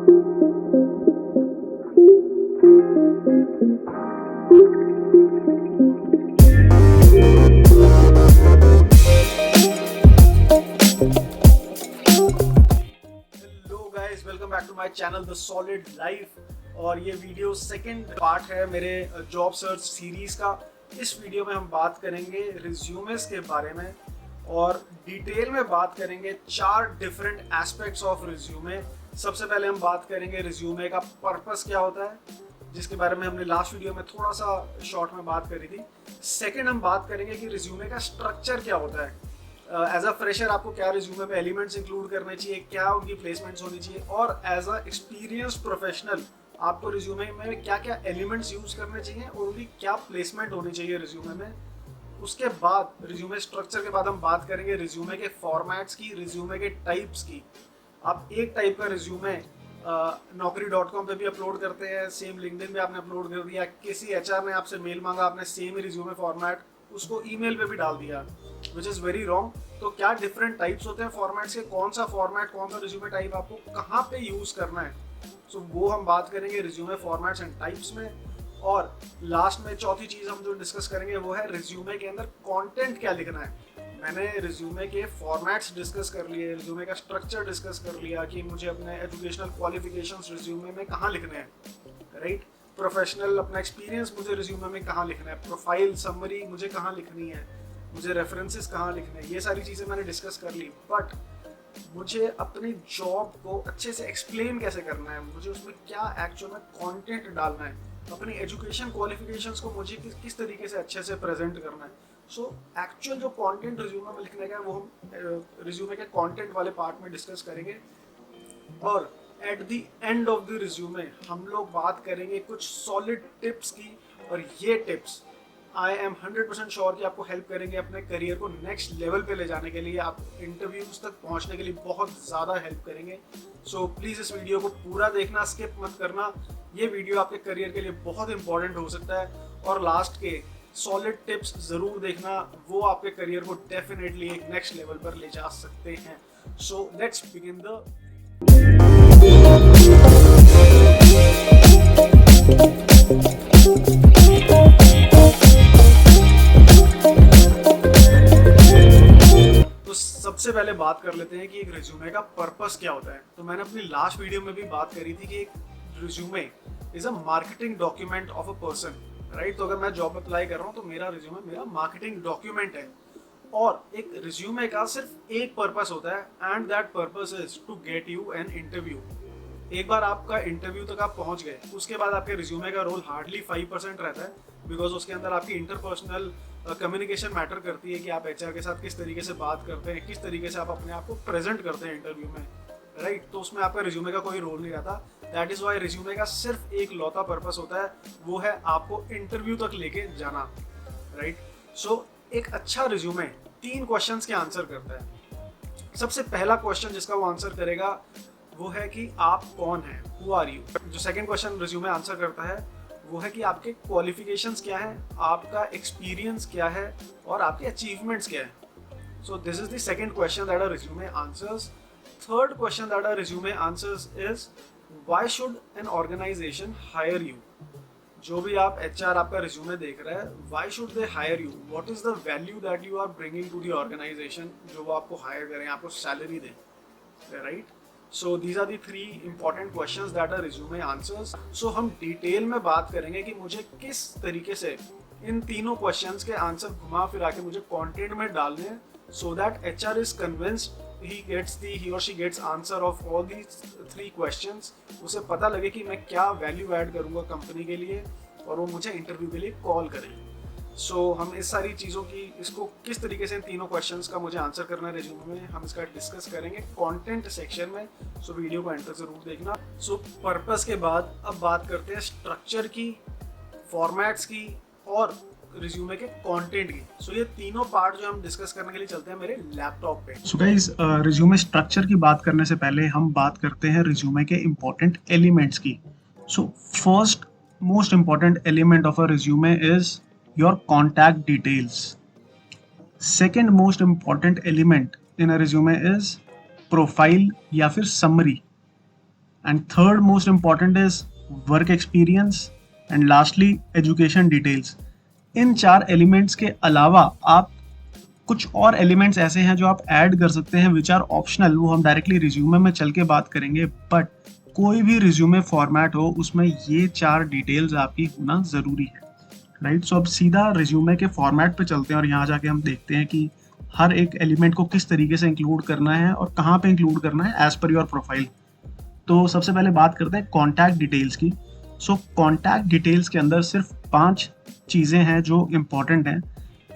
Welcome back to my channel the solid life. और ये video second part है मेरे जॉब सर्च सीरीज का। इस वीडियो में हम बात करेंगे रिज्यूमेस के बारे में और डिटेल में बात करेंगे 4 डिफरेंट एस्पेक्ट्स ऑफ रिज्यूमे। सबसे पहले हम बात करेंगे रिज्यूमे का पर्पस क्या होता है, जिसके बारे में हमने लास्ट वीडियो में थोड़ा सा शॉर्ट में बात करी थी। सेकंड हम बात करेंगे कि रिज्यूमे का स्ट्रक्चर क्या होता है। एज अ फ्रेशर आपको क्या रिज्यूमे में एलिमेंट्स इंक्लूड करने चाहिए, क्या उनकी प्लेसमेंट्स होनी चाहिए, और एज अ एक्सपीरियंस प्रोफेशनल आपको रिज्यूमे में क्या क्या एलिमेंट्स यूज करने चाहिए और उनकी क्या प्लेसमेंट होनी चाहिए रिज्यूमे में। उसके बाद रिज्यूमे स्ट्रक्चर के बाद हम बात करेंगे रिज्यूमे के फॉर्मेट्स की, रिज्यूमे के टाइप्स की। आप एक टाइप का रिज्यूमे naukri.com पे भी अपलोड करते हैं, सेम लिंक्डइन पे आपने अपलोड कर दिया, किसी एचआर ने आपसे मेल मांगा, आपने सेम ही रिज्यूमे फॉर्मेट उसको ईमेल पे भी डाल दिया, विच इज़ वेरी रॉन्ग। तो क्या डिफरेंट टाइप्स होते हैं फॉर्मेट्स के, कौन सा फॉर्मेट, कौन सा रिज्यूमे टाइप आपको कहाँ पे यूज करना है, सो वो हम बात करेंगे रिज्यूमे फॉर्मेट्स एंड टाइप्स में। और लास्ट में चौथी चीज हम जो डिस्कस करेंगे वो है रिज्यूमे के अंदर कंटेंट क्या लिखना है। मैंने रिज्यूमे के फॉर्मेट्स डिस्कस कर लिए, रिज्यूमे का स्ट्रक्चर डिस्कस कर लिया कि मुझे अपने एजुकेशनल क्वालिफिकेशंस रिज्यूमे में कहाँ लिखने हैं, राइट। प्रोफेशनल अपना एक्सपीरियंस मुझे रिज्यूमे में कहाँ लिखना है, प्रोफाइल समरी मुझे कहाँ लिखनी है, मुझे रेफरेंसेस कहाँ लिखने हैं, ये सारी चीज़ें मैंने डिस्कस कर ली। बट मुझे अपनी जॉब को अच्छे से एक्सप्लेन कैसे करना है, मुझे उसमें क्या एक्चुअल में कंटेंट डालना है, अपनी एजुकेशन क्वालिफिकेशंस को मुझे किस तरीके से अच्छे से प्रेजेंट करना है। सो एक्चुअल जो कंटेंट रिज्यूमे में लिखने का है वो हम रिज्यूमे के कंटेंट वाले पार्ट में डिस्कस करेंगे। और at the end of the resume हम लोग बात करेंगे कुछ सॉलिड टिप्स की, और ये टिप्स आई एम 100% श्योर कि आपको हेल्प करेंगे अपने करियर को नेक्स्ट लेवल पे ले जाने के लिए, आप इंटरव्यूज तक पहुंचने के लिए बहुत ज़्यादा हेल्प करेंगे। सो प्लीज़ इस वीडियो को पूरा देखना, स्किप मत करना। ये वीडियो आपके करियर के लिए बहुत इंपॉर्टेंट हो सकता है। और लास्ट के सॉलिड टिप्स ज़रूर देखना, वो आपके करियर को डेफिनेटली एक नेक्स्ट लेवल पर ले जा सकते हैं। सो लेट्स बिगिन द सबसे पहले बात कर लेते हैं कि एक रिज्यूमे का पर्पस क्या होता है। तो मैंने अपनी लास्ट वीडियो में भी बात करी थी कि एक resume is a marketing document of a person, right. तो अगर मैं जॉब अप्लाई कर रहा हूँ तो मेरा रिज्यूमे मेरा मार्केटिंग डॉक्यूमेंट है। और एक रिज्यूमे का सिर्फ एक पर्पस होता है and that purpose is to get you an interview. एक बार आपका इंटरव्यू तक आप पहुंच गए, उसके बाद आपके रिज्यूमे का रोल हार्डली 5% रहता है, बिकॉज उसके अंदर आपकी इंटरपर्सनल कम्युनिकेशन मैटर करती है कि आप एचआर के साथ किस तरीके से बात करते हैं, किस तरीके से आप अपने आप को प्रेजेंट करते हैं इंटरव्यू में, राइट। तो उसमें आपका रिज्यूमे का कोई रोल नहीं रहता। दैट इज वाई रिज्यूमे का सिर्फ एक लौता पर्पस होता है, वो है आपको इंटरव्यू तक लेके जाना, राइट। सो एक अच्छा रिज्यूमे 3 क्वेश्चंस के आंसर करता है। सबसे पहला क्वेश्चन जिसका वो आंसर करेगा वो है कि आप कौन हैं, हु आर यू। जो सेकंड क्वेश्चन रिज्यूमे आंसर करता है वो है कि आपके क्वालिफिकेशंस क्या हैं, आपका एक्सपीरियंस क्या है और आपके अचीवमेंट्स क्या है। So this is the second question that a resume answers. Third question that a resume answers is why should an organisation hire you. जो भी आप एचआर आपका रिज्यूमे देख रहा है, why should they hire you, what is the value that you are bringing to the organisation, जो वो आपको हायर करें, आपको सैलरी दें, right. So these are the 3 important questions that a resume answers. So हम डिटेल में बात करेंगे कि मुझे किस तरीके से इन तीनों क्वेश्चंस के आंसर घुमा फिरा के मुझे कंटेंट में डालने हैं, so that HR is convinced he or she gets answer of all these 3 questions. उसे पता लगे कि मैं क्या वैल्यू ऐड करूँगा कंपनी के लिए और वो मुझे इंटरव्यू के लिए कॉल करें। सो हम इस सारी चीज़ों की इसको किस तरीके से इन तीनों क्वेश्चंस का मुझे आंसर करना है रिज्यूमे में, हम इसका डिस्कस करेंगे कंटेंट सेक्शन में। सो वीडियो को एंड तक जरूर देखना। सो पर्पस के बाद अब बात करते हैं स्ट्रक्चर की, फॉर्मेट्स की और रिज्यूमे के कंटेंट की। सो ये तीनों पार्ट जो हम डिस्कस करने के लिए चलते हैं मेरे लैपटॉप पे। सो गाइस, रिज्यूमे स्ट्रक्चर की बात करने से पहले हम बात करते हैं रिज्यूमे के इम्पोर्टेंट एलिमेंट्स की। So first most important element of a resume is your contact details. Second most important element in a resume is profile या फिर summary. And third most important is work experience, and lastly education details. In 4 elements के अलावा आप कुछ और elements ऐसे हैं जो आप ऐड कर सकते हैं विच आर ऑप्शनल, वो हम डायरेक्टली रिज्यूमे में चल के बात करेंगे। बट कोई भी रिज्यूमे फॉर्मेट हो उसमें ये 4 डिटेल्स आपकी होना ज़रूरी है, राइट। सो अब सीधा रिज्यूमे के फॉर्मेट पे चलते हैं और यहाँ जाके हम देखते हैं कि हर एक एलिमेंट को किस तरीके से इंक्लूड करना है और कहाँ पे इंक्लूड करना है एज पर योर प्रोफाइल। तो सबसे पहले बात करते हैं कॉन्टैक्ट डिटेल्स की। सो कॉन्टैक्ट डिटेल्स के अंदर सिर्फ 5 चीज़ें हैं जो इम्पॉर्टेंट हैं।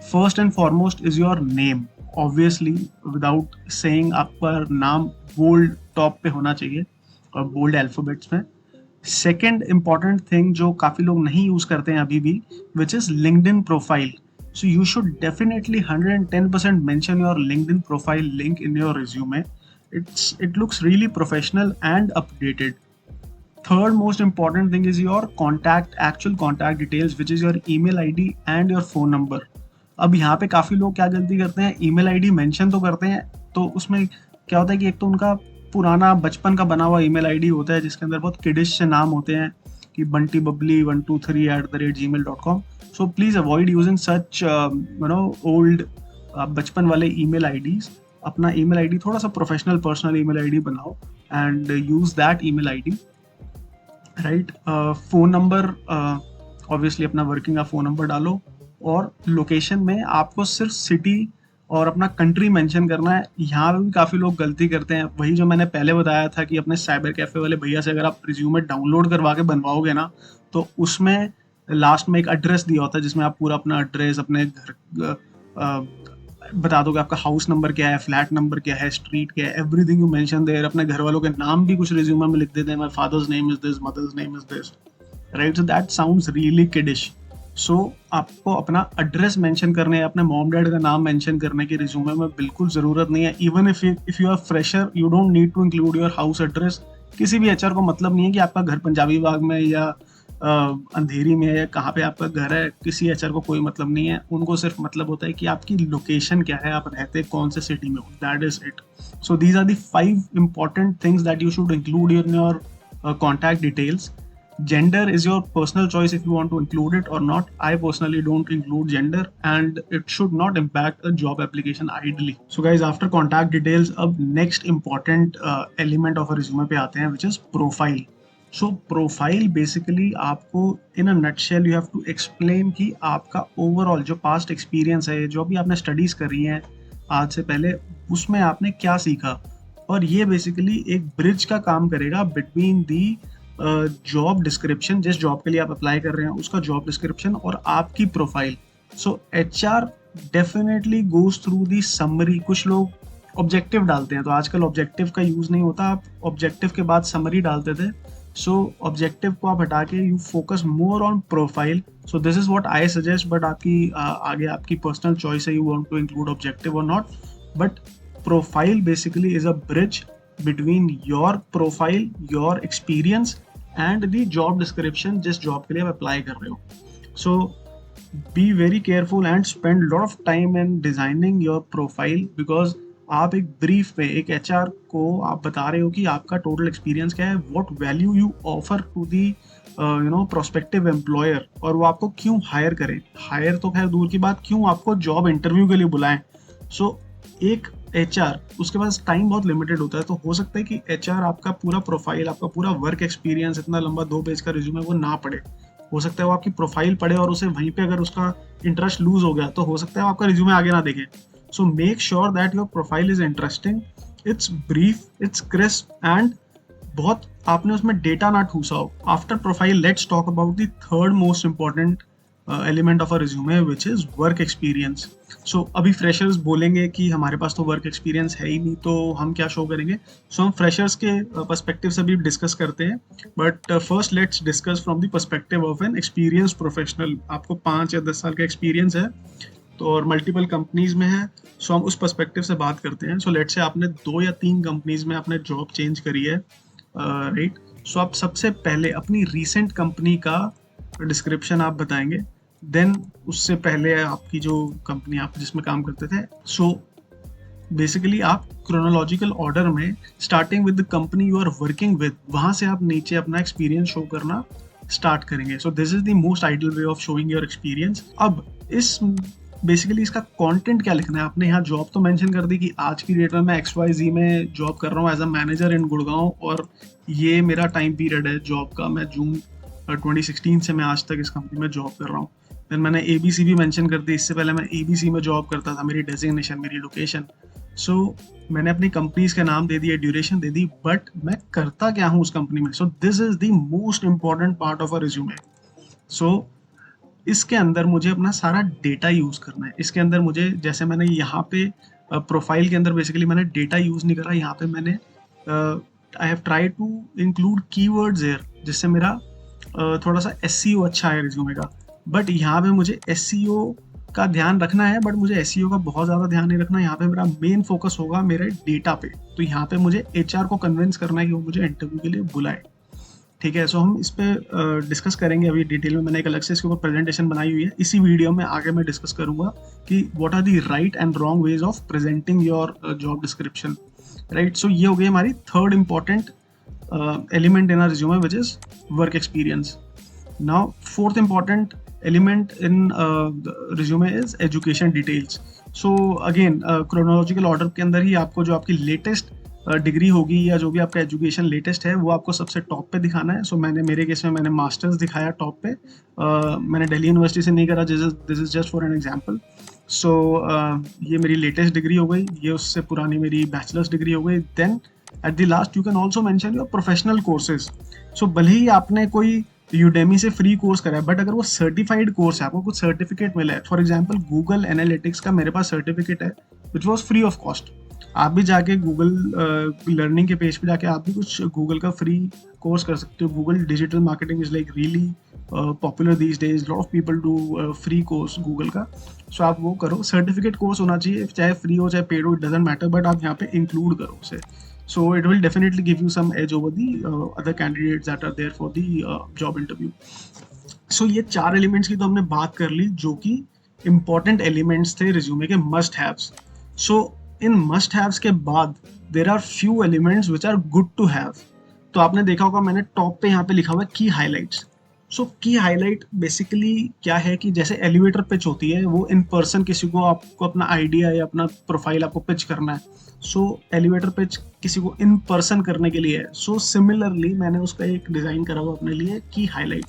First and foremost is your name, obviously without saying आपका नाम बोल्ड टॉप पे होना चाहिए और बोल्ड अल्फाबेट्स में। सेकेंड इम्पॉर्टेंट थिंग जो काफ़ी लोग नहीं यूज़ करते हैं अभी भी, which is LinkedIn profile. So you should definitely 110% mention your LinkedIn profile link in your resume. It looks really professional and updated. Third most important thing is your actual contact details, which is your email ID and your phone number. अब यहाँ पे काफ़ी लोग क्या गलती करते हैं, email ID mention तो करते हैं, तो उसमें क्या होता है कि एक तो उनका पुराना बचपन का बना हुआ email ID होता है जिसके अंदर बहुत किडिश से नाम होते हैं कि Bunty Babli 123@gmail.com. So please avoid using such old बचपन वाले email IDs. अपना email ID थोड़ा सा प्रोफेशनल पर्सनल email ID बनाओ and use that email ID, right? Phone number obviously अपना वर्किंग का फ़ोन नंबर डालो, और लोकेशन में आपको सिर्फ सिटी और अपना कंट्री मेंशन करना है। यहाँ पे भी काफ़ी लोग गलती करते हैं, वही जो मैंने पहले बताया था कि अपने साइबर कैफ़े वाले भैया से अगर आप रिज्यूमे डाउनलोड करवा के बनवाओगे ना, तो उसमें लास्ट में एक एड्रेस दिया होता है जिसमें आप पूरा अपना एड्रेस, अपने घर बता दोगे, आपका हाउस नंबर क्या है, फ्लैट नंबर क्या है, स्ट्रीट क्या है, एवरीथिंग यू मेंशन देयर। अपने घर वालों के नाम भी कुछ रिज्यूमे में लिख देते हैं, my father's name is this, mother's name is this, right. So that sounds really kiddish. सो आपको अपना एड्रेस मेंशन करने है, अपने मॉम डैड का नाम मेंशन करने की रिज्यूमे में बिल्कुल ज़रूरत नहीं है। Even if you are fresher, you don't need to include your house address. किसी भी एचआर को मतलब नहीं है कि आपका घर पंजाबी बाग में या अंधेरी में है या कहाँ पे आपका घर है, किसी एचआर को कोई मतलब नहीं है। उनको सिर्फ मतलब होता है कि आपकी लोकेशन क्या है, आप रहते कौन से सिटी में हो, that is it. So these are the 5 important things that you should include in your contact details. Gender is your personal choice if you want to include it or not. I personally don't include gender, and it should not impact a job application ideally. So guys, after contact details, अब next important element of a resume पे आते हैं, which is profile. So profile basically आपको in a nutshell you have to explain कि आपका overall जो past experience है, जो भी आपने studies करी हैं आज से पहले, उसमें आपने क्या सीखा, और ये बेसिकली एक ब्रिज का काम करेगा बिटवीन दी जॉब डिस्क्रिप्शन, जिस जॉब के लिए आप अप्लाई कर रहे हैं उसका जॉब डिस्क्रिप्शन, और आपकी profile. So HR definitely goes through the summary. कुछ लोग ऑब्जेक्टिव डालते हैं, तो आजकल ऑब्जेक्टिव का यूज़ नहीं होता, आप ऑब्जेक्टिव के बाद समरी डालते थे। सो ऑब्जेक्टिव को आप हटा के you focus more on profile. So this is what I suggest, but आपकी आगे आपकी पर्सनल चॉइस है, you want to include objective और not. But profile basically is a bridge between your profile, your experience and the job description जिस job के लिए आप apply कर रहे हो। So be very careful and spend lot of time in designing your profile, because आप एक brief पे एक HR को आप बता रहे हो कि आपका total experience क्या है, what value you offer to the prospective employer, और वो आपको क्यों hire करें। hire तो खैर दूर की बात, क्यों आपको job interview के लिए बुलाएं। So एक HR, उसके पास टाइम बहुत लिमिटेड होता है, तो हो सकता है कि HR आपका पूरा प्रोफाइल, आपका पूरा वर्क एक्सपीरियंस, इतना लंबा 2 पेज का रिज्यूमे वो ना पढ़े। हो सकता है वो आपकी प्रोफाइल पढ़े और उसे वहीं पे अगर उसका इंटरेस्ट लूज हो गया तो हो सकता है वो आपका रिज्यूमे आगे ना देखे। So make sure that your profile is interesting, it's brief, it's crisp, and बहुत आपने उसमें डेटा ना ठूसा हो। After profile let's talk about the third most important element of a resume, which is work experience. So अभी freshers बोलेंगे कि हमारे पास तो वर्क एक्सपीरियंस है ही नहीं, तो हम क्या शो करेंगे। सो हम फ्रेशर्स के पर्सपेक्टिव से भी डिस्कस करते हैं, but first let's discuss from the perspective of an experience professional. आपको 5 या 10 साल का एक्सपीरियंस है तो, और मल्टीपल कंपनीज में है, सो हम उस पर्सपेक्टिव से बात करते हैं। सो लेट्स से आपने 2 या 3 कंपनीज में आपने जॉब चेंज करी है, राइट। सो आप सबसे पहले अपनी रिसेंट कंपनी का डिस्क्रिप्शन आप बताएंगे, देन उससे पहले आपकी जो कंपनी आप जिसमें काम करते थे। सो बेसिकली आप क्रोनोलॉजिकल ऑर्डर में starting with the company you are working with, वहाँ से आप नीचे अपना एक्सपीरियंस शो करना स्टार्ट करेंगे. सो this is the most ideal way of showing your experience. अब इस बेसिकली इसका कंटेंट क्या लिखना है. आपने यहाँ जॉब तो मेंशन कर दी कि आज की डेट में मैं XYZ में जॉब कर रहा हूँ एज अ मैनेजर इन गुड़गांव, और ये मेरा टाइम पीरियड है जॉब का. मैं जून 2016 से मैं आज तक इस कंपनी में जॉब कर रहा हूँ. देन मैंने ABC भी मेंशन कर दी. इससे पहले मैं ABC में जॉब करता था. मेरी डेजिग्नेशन, मेरी लोकेशन. सो मैंने अपनी कंपनीज का नाम दे दिया, ड्यूरेशन दे दी, बट मैं करता क्या हूँ उस कंपनी में. So this is the most important part of a resume. So इसके अंदर मुझे अपना सारा डेटा यूज करना है. इसके अंदर मुझे, जैसे मैंने यहाँ पे प्रोफाइल के अंदर बेसिकली मैंने डेटा यूज नहीं करा. यहाँ पे मैंने I have tried to include keywords here, जिससे मेरा थोड़ा सा SEO अच्छा है रिज्यूमे का. बट यहाँ पे मुझे SEO का ध्यान रखना है, बट मुझे SEO का बहुत ज़्यादा ध्यान नहीं रखना. यहाँ पे मेरा मेन फोकस होगा मेरे डेटा पे. तो यहाँ पे मुझे HR को कन्विंस करना है कि वो मुझे इंटरव्यू के लिए बुलाए. ठीक है. सो हम इस पे डिस्कस करेंगे अभी डिटेल में. मैंने एक अलग से इसके ऊपर प्रेजेंटेशन बनाई हुई है. इसी वीडियो में आगे मैं डिस्कस करूंगा कि what are the right and wrong ways of presenting your job description. Right. So ये हो गई हमारी third important element in our resume, which is work experience. Now fourth important element in resume is education details. So again chronological order के अंदर ही आपको जो आपकी latest degree होगी या जो भी आपका एजुकेशन लेटेस्ट है वो आपको सबसे टॉप पे दिखाना है. सो मैंने, मेरे केस में मैंने मास्टर्स दिखाया टॉप पे. मैंने दिल्ली यूनिवर्सिटी से नहीं करा. This is just for an example. So ये मेरी लेटेस्ट डिग्री हो गई. ये उससे पुरानी मेरी बैचलर्स डिग्री हो गई. Then at the last you can also mention your professional courses. So भले ही आपने कोई यूडेमी से फ्री कोर्स करा है, बट अगर वो सर्टिफाइड कोर्स है, आपको कुछ सर्टिफिकेट मिला है. फॉर एग्जांपल गूगल एनालिटिक्स का मेरे पास सर्टिफिकेट है which was free of cost. आप भी जाके गूगल लर्निंग के पेज पे जाके आप भी कुछ गूगल का फ्री कोर्स कर सकते हो. Google digital marketing is like really popular these days. Lot of people do free course Google का. सो आप वो करो. सर्टिफिकेट कोर्स होना चाहिए, चाहे फ्री हो चाहे पेड हो, इट डजंट मैटर, बट आप यहाँ पे इंक्लूड करो उसे. So it will definitely give you some edge over the other candidates that are there for the job interview. So ये चार एलिमेंट्स की तो हमने बात कर ली जो कि important एलिमेंट्स थे रिज्यूमे के must haves. So इन must haves के बाद there are few elements which are good to have. तो आपने देखा होगा मैंने टॉप पे यहाँ पे लिखा हुआ है की हाईलाइट्स. सो की हाईलाइट बेसिकली क्या है कि जैसे एलिवेटर पिच होती है, वो इन पर्सन किसी को, आपको अपना आइडिया या अपना प्रोफाइल आपको पिच करना है. सो एलिवेटर पिच किसी को इन पर्सन करने के लिए है. सो सिमिलरली मैंने उसका एक डिज़ाइन करा हुआ अपने लिए की हाईलाइट.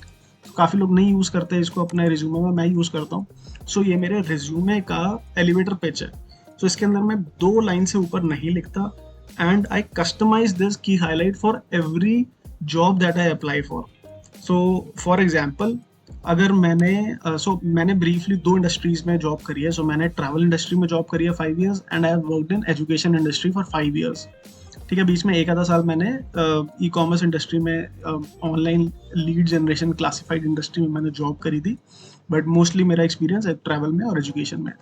काफ़ी लोग नहीं यूज़ करते इसको अपने रिज्यूमे में, मैं यूज़ करता हूँ. सो ये मेरे रिज्यूमे का एलिवेटर पिच है. सो इसके अंदर मैं 2 लाइन से ऊपर नहीं लिखता, एंड आई कस्टमाइज दिस की highlight for every job that I apply for. So for example अगर मैंने ब्रीफली 2 इंडस्ट्रीज में जॉब करी है. सो मैंने ट्रैवल इंडस्ट्री में जॉब करी है 5 years and I have worked in education industry for 5 years. ठीक है. बीच में एक आधा साल मैंने ई कॉमर्स इंडस्ट्री में, online lead generation classified industry में मैंने जॉब करी थी, बट मोस्टली मेरा एक्सपीरियंस है ट्रैवल में और एजुकेशन में.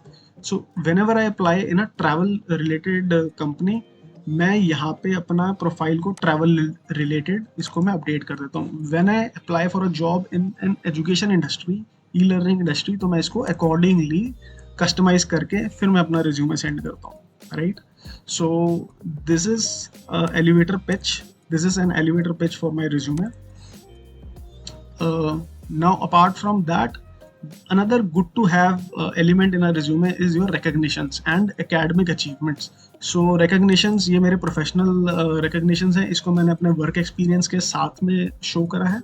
So when ever I apply in a travel related company, मैं यहाँ पे अपना प्रोफाइल को ट्रैवल रिलेटेड इसको मैं अपडेट कर देता हूँ. When I apply for a job in an education industry, E learning industry, तो मैं इसको अकॉर्डिंगली कस्टमाइज करके फिर मैं अपना रिज्यूमे सेंड करता हूँ. Right. So this is elevator pitch. This is an elevator pitch for my resume. Now apart from that, another good to have element in a resume is your recognitions and academic achievements. So recognitions, ये मेरे professional recognitions हैं. इसको मैंने अपने work experience के साथ में show करा है,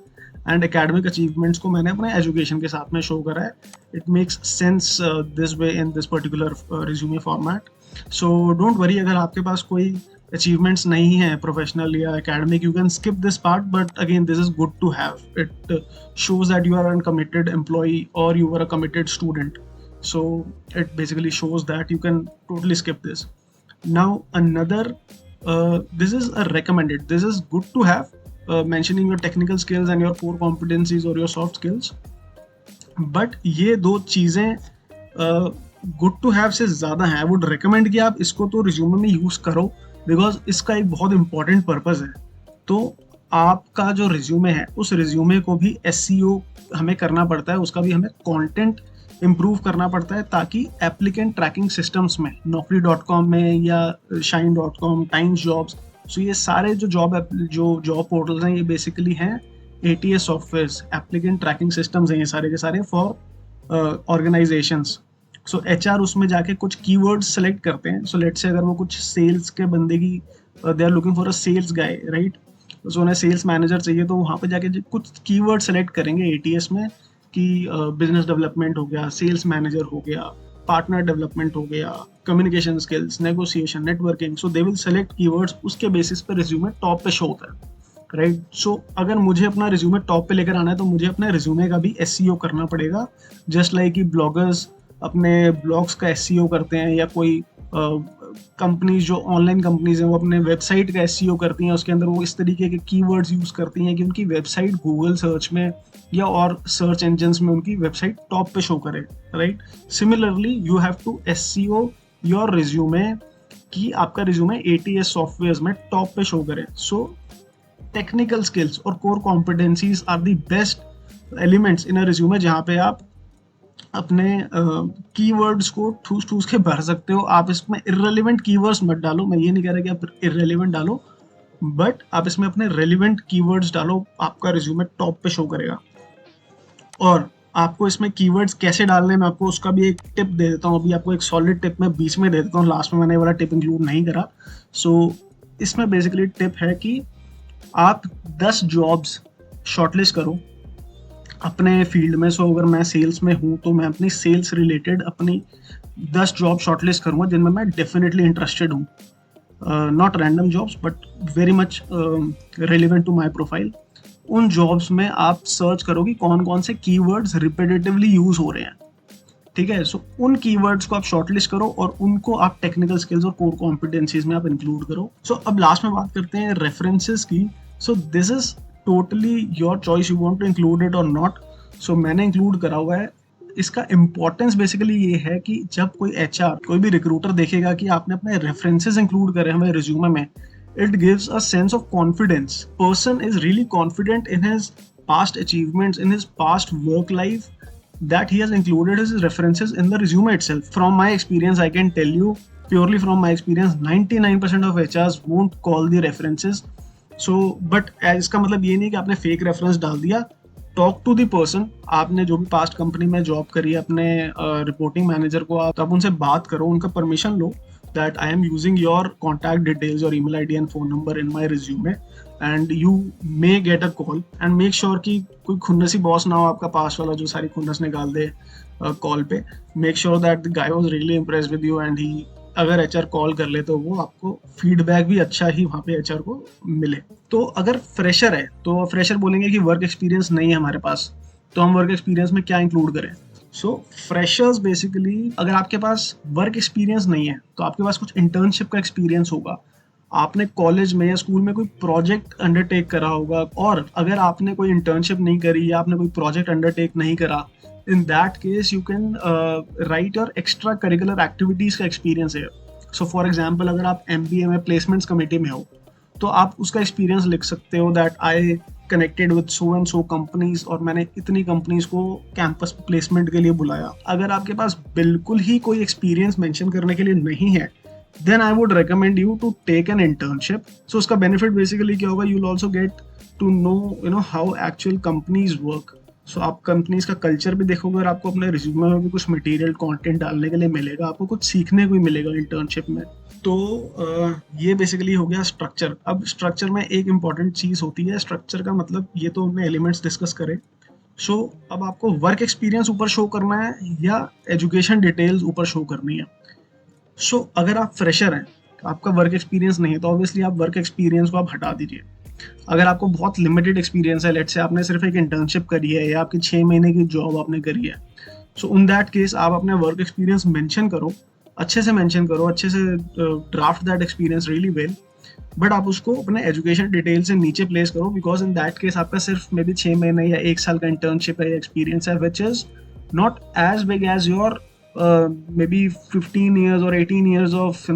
and academic achievements को मैंने अपने education के साथ में show करा है. It makes sense this way in this particular resume format. So don't worry अगर आपके पास कोई achievements नहीं है प्रोफेशनल या academic, you can skip this part, but again this is good to have. It shows that you are a committed employee or you were a committed student. So it basically shows that you can totally skip this. Now another, this is a recommended. This is good to have, mentioning your technical skills and your core competencies or your soft skills. But ये 2 चीज़ें good to have से ज़्यादा हैं. I would recommend कि आप इसको तो resume में यूज़ करो, बिकॉज इसका एक बहुत इंपॉर्टेंट पर्पज़ है. तो आपका जो रिज्यूमे है उस रिज्यूमे को भी SEO हमें करना पड़ता है, उसका भी हमें कंटेंट इम्प्रूव करना पड़ता है ताकि एप्लीकेंट ट्रैकिंग सिस्टम्स में naukri.com में या shine.com, टाइम्स जॉब्स, सो ये सारे जो जॉब पोर्टल्स हैं ये बेसिकली हैं ATS softwares, applicant tracking systems हैं ये सारे के सारे फॉर ऑर्गेनाइजेशंस। सो HR उसमें जाके कुछ कीवर्ड्स सेलेक्ट करते हैं। सो लेट्स से अगर वो कुछ सेल्स के बंदे की they are looking for a sales guy, right, so उन्हें सेल्स मैनेजर चाहिए, तो वहाँ पे जाके कुछ कीवर्ड सेलेक्ट करेंगे ATS में कि बिजनेस डेवलपमेंट हो गया, सेल्स मैनेजर हो गया, पार्टनर डेवलपमेंट हो गया, communication skills, negotiation, networking. So they will select keywords, उसके बेसिस पे रिज्यूमे टॉप पे शो होता है, राइट। सो अगर मुझे अपना रिज्यूमे टॉप पे लेकर आना है तो मुझे अपने रिज्यूमे का भी SEO करना पड़ेगा, जस्ट लाइक कि ब्लॉगर्स अपने ब्लॉग्स का SEO करते हैं, या कोई कंपनीज जो ऑनलाइन कंपनीज हैं वो अपने वेबसाइट का SEO करती हैं, उसके अंदर वो इस तरीके के कीवर्ड्स यूज़ करती हैं कि उनकी वेबसाइट गूगल सर्च में या और सर्च इंजन्स में उनकी वेबसाइट टॉप पे शो करे, right. Similarly you have to SEO your resume कि आपका रिज्यूमे ATS सॉफ्टवेयर में टॉप पे शो करे। सो टेक्निकल स्किल्स और core competencies are the best elements in a resume, जहाँ पे आप अपने कीवर्ड्स को ठूस के भर सकते हो। आप इसमें इर्रेलेवेंट कीवर्ड्स मत डालो, मैं ये नहीं कह रहा कि आप इर्रेलेवेंट डालो, बट आप इसमें अपने रेलिवेंट कीवर्ड्स डालो, आपका रिज्यूमे टॉप पे शो करेगा। और आपको इसमें कीवर्ड्स कैसे डालने हैं मैं आपको उसका भी एक टिप दे देता हूँ। अभी आपको एक सॉलिड टिप मैं बीच में दे देता हूँ, लास्ट में मैंने ये वाला टिप इंक्लूड नहीं करा। सो इसमें बेसिकली टिप है कि आप 10 जॉब्स शॉर्टलिस्ट करो अपने फील्ड में। सो अगर मैं सेल्स में हूँ तो मैं अपनी सेल्स रिलेटेड अपनी 10 जॉब शॉर्टलिस्ट करूँगा जिनमें मैं डेफिनेटली इंटरेस्टेड हूँ, not random jobs but very much relevant to my profile. उन जॉब्स में आप सर्च करो कि कौन कौन से कीवर्ड्स रिपीटेटिवली यूज हो रहे हैं, ठीक है। सो उन कीवर्ड्स को आप शॉर्टलिस्ट करो और उनको आप टेक्निकल स्किल्स और कोर कॉम्पिटेंसीज में आप इंक्लूड करो। सो अब लास्ट में बात करते हैं रेफरेंसेस की। So this is totally your choice, you want to include it और नॉट। सो मैंने इंक्लूड करा हुआ है। इसका इम्पोर्टेंस बेसिकली ये है कि जब कोई HR, कोई भी रिक्रूटर देखेगा कि आपने अपने रेफरेंसेस इंक्लूड करे हमारे रिज्यूमे में, it gives a sense of confidence. Person is really confident in his past achievements, in his past work life, that he has included his references in the resume itself. From my experience, I can tell you, purely from my experience, 99% of HRs won't call the references. So, but इसका मतलब ये नहीं कि आपने fake reference डाल दिया। Talk to the person, आपने जो भी पास्ट कंपनी में जॉब करी है, अपने रिपोर्टिंग मैनेजर को आप उनसे बात करो, उनका permission low that I am using your contact details, your email ID and phone number in my resume and you may get a call, and make sure कि कोई खुन्नसी बॉस ना हो आपका पास वाला जो सारी खुन्नस निकाल दे कॉल पे। make sure that the guy was really impressed with you and he, अगर HR कॉल कर ले तो वो आपको फीडबैक भी अच्छा ही वहाँ पे HR को मिले। तो अगर फ्रेशर है तो फ्रेशर बोलेंगे कि वर्क एक्सपीरियंस नहीं है हमारे पास, तो हम वर्क एक्सपीरियंस में क्या इंक्लूड करें। सो फ्रेशर्स बेसिकली, अगर आपके पास वर्क एक्सपीरियंस नहीं है तो आपके पास कुछ इंटर्नशिप का एक्सपीरियंस होगा, आपने कॉलेज में या स्कूल में कोई प्रोजेक्ट अंडरटेक करा होगा। और अगर आपने कोई इंटर्नशिप नहीं करी या आपने कोई प्रोजेक्ट अंडरटेक नहीं करा, in that case you can write your extra curricular activities का एक्सपीरियंस है। सो फॉर एग्जाम्पल, अगर आप MBA में प्लेसमेंट्स कमेटी में हो तो आप उसका एक्सपीरियंस लिख सकते हो that I connected with so and so companies, और मैंने इतनी कंपनीज को कैंपस प्लेसमेंट के लिए बुलाया। अगर आपके पास बिल्कुल ही कोई एक्सपीरियंस मेंशन करने के लिए नहीं है, then I would recommend you to take an internship. So उसका बेनिफिट बेसिकली क्या होगा, you will also get to know how actual companies work. So आप कंपनीज का कल्चर भी देखोगे और आपको अपने रिज्यूमे में भी कुछ मटेरियल कंटेंट डालने के लिए मिलेगा, आपको कुछ सीखने को भी मिलेगा इंटर्नशिप में। तो ये बेसिकली हो गया स्ट्रक्चर। अब स्ट्रक्चर में एक इम्पॉर्टेंट चीज़ होती है, स्ट्रक्चर का मतलब ये तो हमने एलिमेंट्स डिस्कस करे। सो अब आपको वर्क एक्सपीरियंस ऊपर शो करना है या एजुकेशन डिटेल्स ऊपर शो करनी है। सो अगर आप फ्रेशर हैं, आपका वर्क एक्सपीरियंस नहीं है, तो ऑब्वियसली आप वर्क एक्सपीरियंस को आप हटा दीजिए। अगर आपको बहुत लिमिटेड एक्सपीरियंस है, लेट्स से आपने सिर्फ एक इंटर्नशिप करी है या आपकी 6 महीने की जॉब आपने करी है, सो इन दैट केस आप अपने वर्क एक्सपीरियंस मेंशन करो, अच्छे से मेंशन करो, अच्छे से draft that experience really well, but आप उसको अपने एजुकेशन डिटेल से नीचे प्लेस करो, बिकॉज इन दैट केस आपका सिर्फ मे बी 6 महीने या 1 साल का इंटर्नशिप है या एक्सपीरियंस है, which is not as big as your maybe 15 years और 18 years of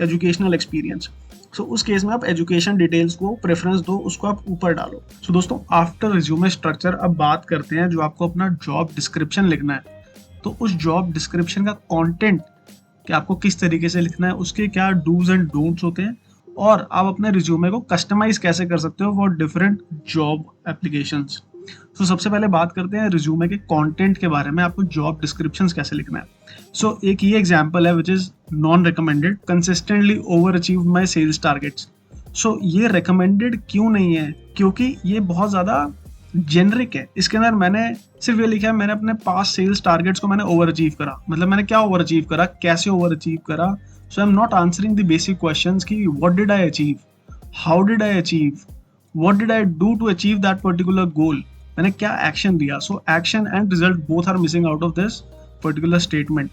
educational experience. So उस केस में आप एजुकेशन डिटेल्स को प्रेफरेंस दो, उसको आप ऊपर डालो। सो दोस्तों, आफ्टर रिज्यूमे स्ट्रक्चर अब बात करते हैं जो आपको अपना जॉब डिस्क्रिप्शन लिखना है। तो उस जॉब डिस्क्रिप्शन का कंटेंट कि आपको किस तरीके से लिखना है, उसके क्या डूज एंड डोंट्स होते हैं, और आप अपने रिज्यूमे को कस्टमाइज कैसे कर सकते हो फॉर डिफरेंट जॉब एप्लीकेशंस। तो सबसे पहले बात करते हैं रिज्यूमे के कंटेंट के बारे में, आपको जॉब डिस्क्रिप्शंस कैसे लिखना है। सो एक ये एग्जांपल है which is non recommended, consistently over achieved my sales targets. So ये रिकमेंडेड क्यों नहीं है, क्योंकि ये बहुत ज़्यादा जेनरिक है। इसके अंदर मैंने सिर्फ ये लिखा है मैंने अपने पास सेल्स टारगेट्स को मैंने ओवर अचीव करा, मतलब मैंने क्या ओवर अचीव करा, कैसे ओवर अचीव करा। So I am not answering the basic questions कि what did I achieve, how did I achieve, what did I do to achieve that particular goal, मैंने क्या एक्शन लिया। So action and result both are missing out of this particular statement.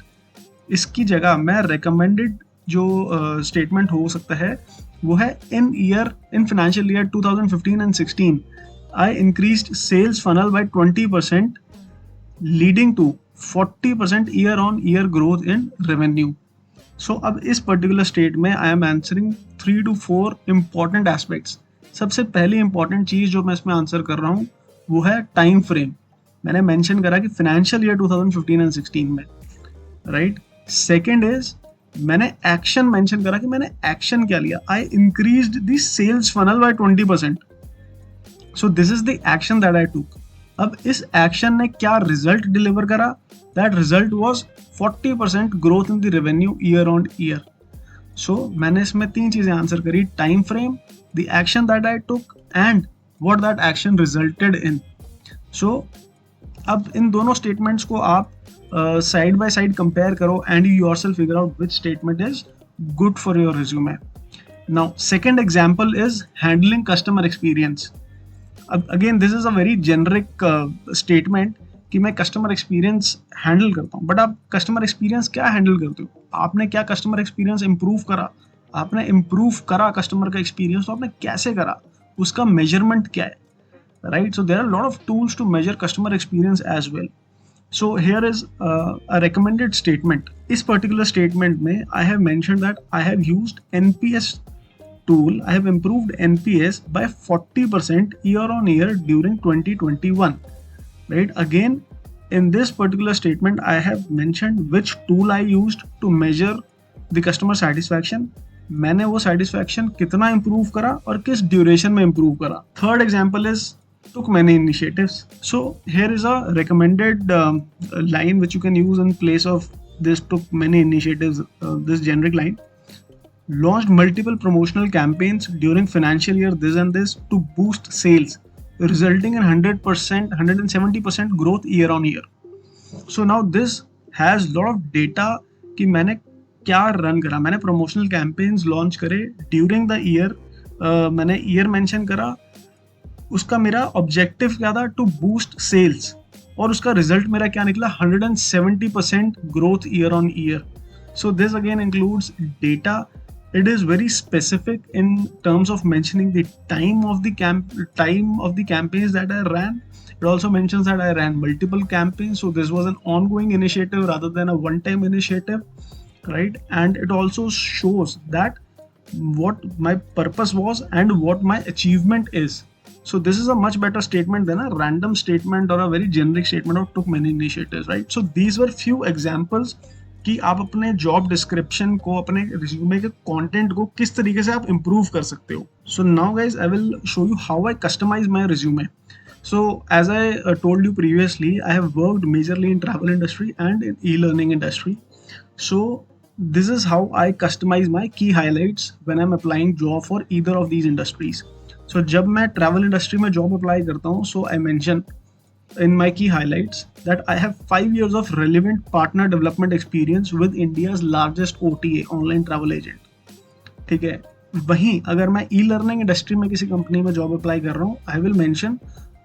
इसकी जगह मैं recommended जो statement हो सकता है वो है in financial year 2015 and 16 I increased sales funnel by 20%, leading to 40% year-on-year growth in revenue. So अब इस पर्टिकुलर स्टेट में I am answering 3 to 4 important aspects. सबसे पहली इंपॉर्टेंट चीज जो मैं इसमें आंसर कर रहा हूँ वो है टाइम फ्रेम। मैंने मेंशन करा कि फाइनेंशियल ईयर 2015 and 16 में, राइट। सेकेंड इज मैंने एक्शन मेंशन करा कि मैंने एक्शन क्या लिया, I increased the sales funnel by 20%. So this is the action that I took. अब इस एक्शन ने क्या रिजल्ट डिलीवर करा, that result was 40% growth in the revenue year on year. So मैंने इसमें 3 चीजें आंसर करी, time frame, the action that I took and what that action resulted इन. सो अब इन दोनों स्टेटमेंट्स को आप साइड बाय साइड कंपेयर करो and you yourself figure out which statement is good for your resume. Now second example is handling customer experience. अब again this is a very generic statement कि मैं customer experience handle करता हूँ, but आप customer experience क्या handle करते हो, आपने क्या कस्टमर एक्सपीरियंस इम्प्रूव करा, आपने इम्प्रूव करा कस्टमर का एक्सपीरियंस, तो आपने कैसे करा, उसका मेजरमेंट क्या है, right. So there are lot of tools to measure customer experience as well. So here is a recommended statement. इस particular statement में I have mentioned that I have used NPS tool. I have improved NPS by 40% year on year during 2021. Right? Again, in this particular statement, I have mentioned which tool I used to measure the customer satisfaction. मैंने वो satisfaction कितना improve करा और किस duration में improve करा. Third example is took many initiatives. So here is a recommended line which you can use in place of this took many initiatives, this generic line. Launched multiple promotional campaigns during financial year this and this to boost sales, resulting in 100%, 170% growth year on year. So now this has lot of data कि मैंने क्या run करा, मैंने promotional campaigns launch करे during the year, मैंने year mention करा, उसका मेरा ऑब्जेक्टिव क्या था, टू बूस्ट सेल्स, और उसका रिजल्ट मेरा क्या निकला, 170% growth year on year. So this again includes data. It is very specific in terms of mentioning the time of the campaigns that I ran. It also mentions that I ran multiple campaigns, so this was an ongoing initiative rather than a one-time initiative, right? And it also shows that what my purpose was and what my achievement is. So this is a much better statement than a random statement or a very generic statement of took many initiatives, right? So these were few examples कि आप अपने job description को, अपने resume के content को किस तरीके से आप इम्प्रूव कर सकते हो. So now guys I will show you how I customise my resume. So as I told you previously, I have worked majorly in travel industry and in e learning industry. So this is how I customize my key highlights when I'm applying job for either of these industries. So जब मैं travel industry में job apply करता हूँ, so I mention in my key highlights that I have 5 years of relevant partner development experience with India's largest OTA, online travel agent. ठीक है. वहीं अगर मैं e-learning industry में किसी कंपनी में job apply कर रहा हूँ, I will mention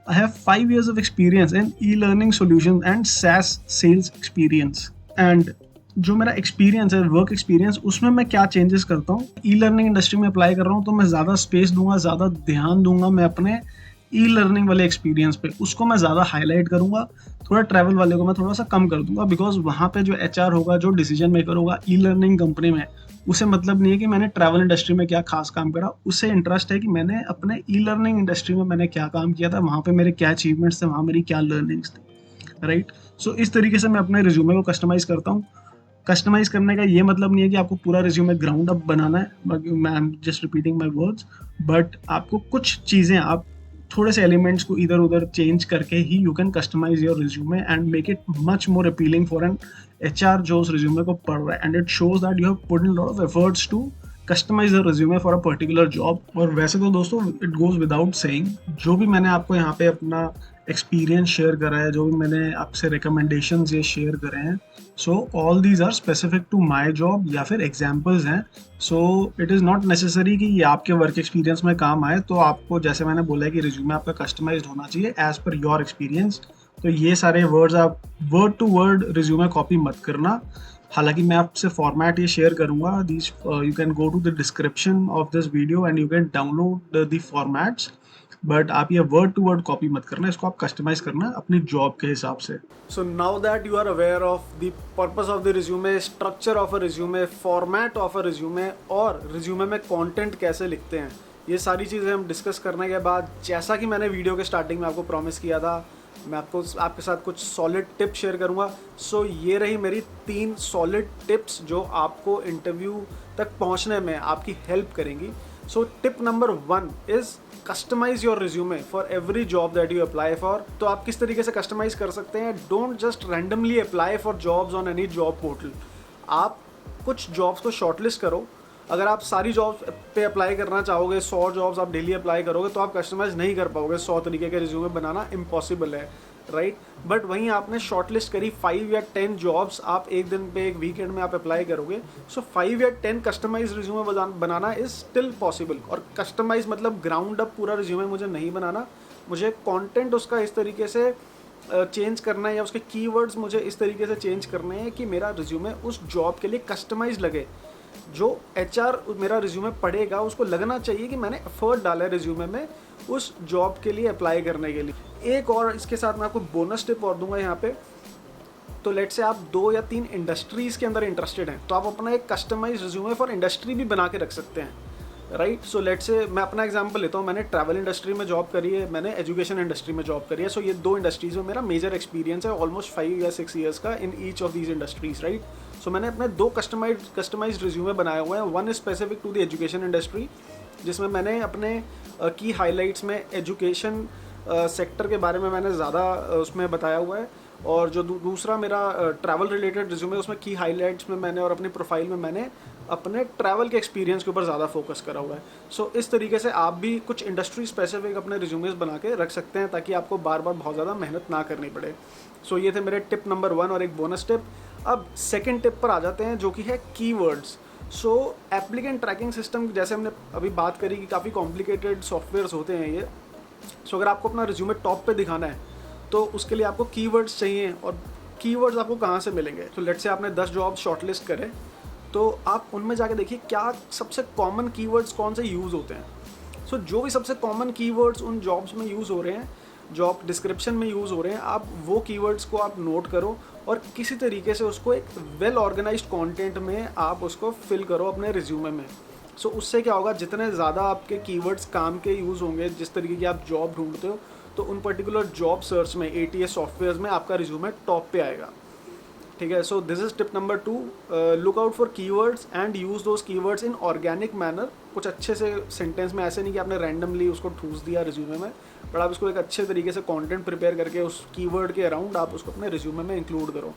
I have 5 years of experience in e-learning solutions and SaaS sales experience. And जो मेरा एक्सपीरियंस है, वर्क एक्सपीरियंस, उसमें मैं क्या चेंजेस करता हूँ. ई लर्निंग इंडस्ट्री में अप्लाई कर रहा हूँ तो मैं ज़्यादा स्पेस दूंगा, ज़्यादा ध्यान दूंगा मैं अपने ई लर्निंग वाले एक्सपीरियंस पे, उसको मैं ज़्यादा हाईलाइट करूँगा. थोड़ा ट्रैवल वाले को मैं थोड़ा सा कम कर दूंगा, बिकॉज वहाँ पे जो HR होगा, जो डिसीजन मेकर होगा ई लर्निंग कंपनी में, उसे मतलब नहीं है कि मैंने ट्रैवल इंडस्ट्री में क्या खास काम करा. उससे इंटरेस्ट है कि मैंने अपने ई लर्निंग इंडस्ट्री में मैंने क्या काम किया था, वहाँ पे मेरे क्या अचीवमेंट्स थे, वहाँ मेरी क्या लर्निंग्स थी. राइट। सो इस तरीके से मैं अपने रिज्यूमे को कस्टमाइज करता हूँ। कस्टमाइज करने का ये मतलब नहीं है कि आपको पूरा रिज्यूमे ग्राउंड अप बनाना है, I am just repeating my words, but आपको कुछ चीज़ें, आप थोड़े से एलिमेंट्स को इधर उधर चेंज करके ही you can customize your resume and make it much more appealing for an HR जो उस रिज्यूमे को पढ़ रहा है, and it shows that you have put in lot of efforts to customize the resume for a particular job. और वैसे तो दोस्तों इट गोज विदाउट सेइंग, जो भी मैंने आपको यहाँ पे अपना एक्सपीरियंस शेयर करा है, जो भी मैंने आपसे रिकमेंडेशंस ये शेयर करे हैं, so all these are specific to my job या फिर एग्जाम्पल्स हैं। So it is not necessary कि ये आपके वर्क एक्सपीरियंस में काम आए। तो आपको जैसे मैंने बोला है कि रिज्यूमे आपका कस्टमाइज्ड होना चाहिए एज पर योर एक्सपीरियंस। तो ये सारे वर्ड्स आप word to word resume copy मत करना। हालांकि मैं आपसे फॉर्मेट ये शेयर करूंगा, this you can go to the description of this video and you can download the formats, but आप ये वर्ड टू वर्ड कॉपी मत करना, इसको आप कस्टमाइज करना अपनी जॉब के हिसाब से। So now that you are aware of the purpose of the resume, structure of a resume, format of a resume और resume में content कैसे लिखते हैं, ये सारी चीज़ें हम डिस्कस करने के बाद, जैसा कि मैंने वीडियो के स्टार्टिंग में आपको प्रॉमिस किया था, मैं आपके साथ कुछ सॉलिड टिप्स शेयर करूंगा। सो ये रही मेरी 3 सॉलिड टिप्स जो आपको इंटरव्यू तक पहुंचने में आपकी हेल्प करेंगी। So tip number 1 is customize your resume for every job that you apply for. तो आप किस तरीके से कस्टमाइज कर सकते हैं? Don't just randomly apply for jobs on any job portal. आप कुछ जॉब्स को शॉर्टलिस्ट करो। अगर आप सारी जॉब्स पे अप्लाई करना चाहोगे, 100 जॉब्स आप डेली अप्लाई करोगे, तो आप कस्टमाइज नहीं कर पाओगे। 100 तरीके के रिज्यूमे बनाना इम्पॉसिबल है, राइट। बट वहीं आपने शॉर्टलिस्ट करी 5 या 10 जॉब्स, आप एक दिन पे, एक वीकेंड में आप अप्लाई करोगे। सो 5 या 10 कस्टमाइज रिज्यूमे बनाना इज स्टिल पॉसिबल। और कस्टमाइज मतलब ग्राउंड अप पूरा रिज्यूमे मुझे नहीं बनाना, मुझे कंटेंट उसका इस तरीके से चेंज करना है, या उसके कीवर्ड्स मुझे इस तरीके से चेंज करने हैं कि मेरा रिज्यूमे उस जॉब के लिए कस्टमाइज लगे। जो HR मेरा रिज्यूमे पढ़ेगा उसको लगना चाहिए कि मैंने एफर्ट डाला है रिज्यूमे में उस जॉब के लिए अप्लाई करने के लिए। एक और इसके साथ मैं आपको बोनस टिप और दूंगा यहाँ पे। तो लेट से आप 2 या 3 इंडस्ट्रीज़ के अंदर इंटरेस्टेड हैं, तो आप अपना एक कस्टमाइज रिज्यूमे फॉर इंडस्ट्री भी बना के रख सकते हैं, राइट। सो लेट से मैं अपना एग्जांपल लेता हूँ। मैंने ट्रैवल इंडस्ट्री में जॉब करी है, मैंने एजुकेशन इंडस्ट्री में जॉब करी है। सो ये 2 इंडस्ट्रीज़ में मेरा मेजर एक्सपीरियंस है, ऑलमोस्ट 5 या 6 ईयर्स का in each of these industries, right. So मैंने अपने 2 कस्टमाइज्ड रिज्यूमे बनाए हुए हैं। One is specific to the education industry, जिसमें मैंने अपने की हाईलाइट्स में एजुकेशन सेक्टर के बारे में मैंने ज़्यादा उसमें बताया हुआ है। और जो दूसरा मेरा ट्रैवल रिलेटेड रिज्यूमे, उसमें की हाईलाइट्स में मैंने और अपनी प्रोफाइल में मैंने अपने ट्रैवल के एक्सपीरियंस के ऊपर ज़्यादा फोकस करा हुआ है। सो इस तरीके से आप भी कुछ इंडस्ट्री स्पेसिफिक अपने रिज्यूमेस बना के रख सकते हैं, ताकि आपको बार बार बहुत ज़्यादा मेहनत ना करनी पड़े। सो ये थे मेरे टिप नंबर 1 और एक बोनस टिप। अब सेकेंड टिप पर आ जाते हैं, जो कि है कीवर्ड्स। सो एप्लीकेंट ट्रैकिंग सिस्टम, जैसे हमने अभी बात करी कि काफ़ी कॉम्प्लिकेटेड सॉफ्टवेयर्स होते हैं ये। सो अगर आपको अपना रिज्यूमे टॉप पे दिखाना है तो उसके लिए आपको कीवर्ड्स चाहिए। और कीवर्ड्स आपको कहाँ से मिलेंगे? तो लेट से आपने 10 जॉब शॉर्टलिस्ट करें, तो आप उनमें जाके देखिए क्या सबसे कॉमन कीवर्ड्स कौन से यूज़ होते हैं। सो जो भी सबसे कॉमन कीवर्ड्स उन जॉब्स में यूज़ हो रहे हैं, जॉब डिस्क्रिप्शन में यूज़ हो रहे हैं, आप वो कीवर्ड्स को आप नोट करो और किसी तरीके से उसको एक वेल ऑर्गेनाइज्ड कंटेंट में आप उसको फिल करो अपने रिज्यूमे में। सो उससे क्या होगा, जितने ज़्यादा आपके कीवर्ड्स काम के यूज़ होंगे, जिस तरीके की आप जॉब ढूंढते हो, तो उन पर्टिकुलर जॉब सर्च में ATS सॉफ्टवेयर में आपका रिज्यूमे टॉप पे आएगा, ठीक है। So this is tip number 2, look out for keywords and use those keywords in organic manner. कुछ अच्छे से सेंटेंस में, ऐसे नहीं कि आपने रैंडमली उसको ठूस दिया रिज्यूमे में, बट आप उसको एक अच्छे तरीके से कंटेंट प्रिपेयर करके उस कीवर्ड के अराउंड आप उसको अपने रिज्यूमे में इंक्लूड करो।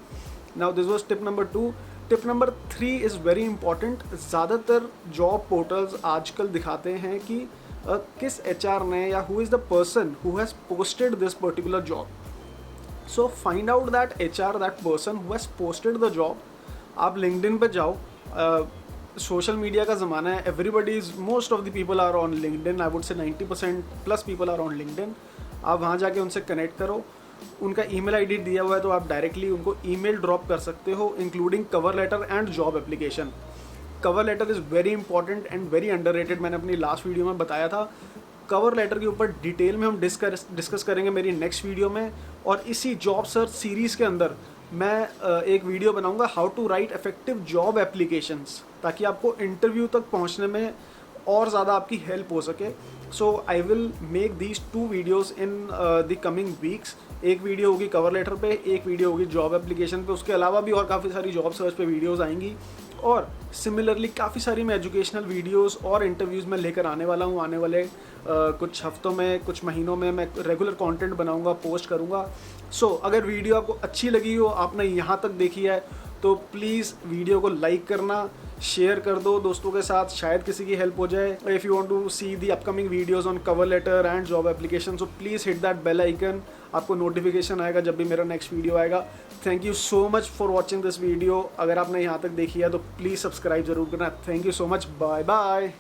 Now this was tip number 2। Tip number 3 is very important. ज़्यादातर जॉब पोर्टल्स आजकल दिखाते हैं कि किस HR ने या who is the person who has posted this particular job. So find out that HR, that person who has posted the job. आप LinkedIn पे जाओ, सोशल मीडिया का ज़माना है, everybody is, most of the people are on LinkedIn, I would से 90% plus people are on LinkedIn. आप वहाँ जाके उनसे कनेक्ट करो। उनका ईमेल आईडी दिया हुआ है, तो आप डायरेक्टली उनको ईमेल ड्रॉप कर सकते हो, including cover letter and job application. Cover letter is very important and very underrated. मैंने अपनी लास्ट वीडियो में बताया था। कवर लेटर के ऊपर डिटेल में हम डिस्कस करेंगे मेरी नेक्स्ट वीडियो में। और इसी जॉब सर्च सीरीज़ के अंदर मैं एक वीडियो बनाऊंगा, how to write effective job applications, ताकि आपको इंटरव्यू तक पहुंचने में और ज़्यादा आपकी हेल्प हो सके। So I will make these 2 videos in the coming weeks. एक वीडियो होगी कवर लेटर पे, एक वीडियो होगी जॉब एप्लीकेशन पे, उसके अलावा भी और काफ़ी सारी जॉब सर्च पे वीडियोज़ आएंगी। और सिमिलरली काफ़ी सारी मैं एजुकेशनल वीडियोस और इंटरव्यूज़ में लेकर आने वाला हूँ। आने वाले कुछ हफ्तों में, कुछ महीनों में मैं रेगुलर कंटेंट बनाऊँगा, पोस्ट करूँगा। सो अगर वीडियो आपको अच्छी लगी हो, आपने यहाँ तक देखी है, तो प्लीज़ वीडियो को लाइक करना, शेयर कर दो दोस्तों के साथ, शायद किसी की हेल्प हो जाए। If you want to see the upcoming videos on cover letter and job application, so please hit that bell icon. आपको नोटिफिकेशन आएगा जब भी मेरा नेक्स्ट वीडियो आएगा। Thank you so much for watching this video. अगर आपने यहाँ तक देखी है तो प्लीज़ सब्सक्राइब जरूर करना। Thank you so much, bye bye.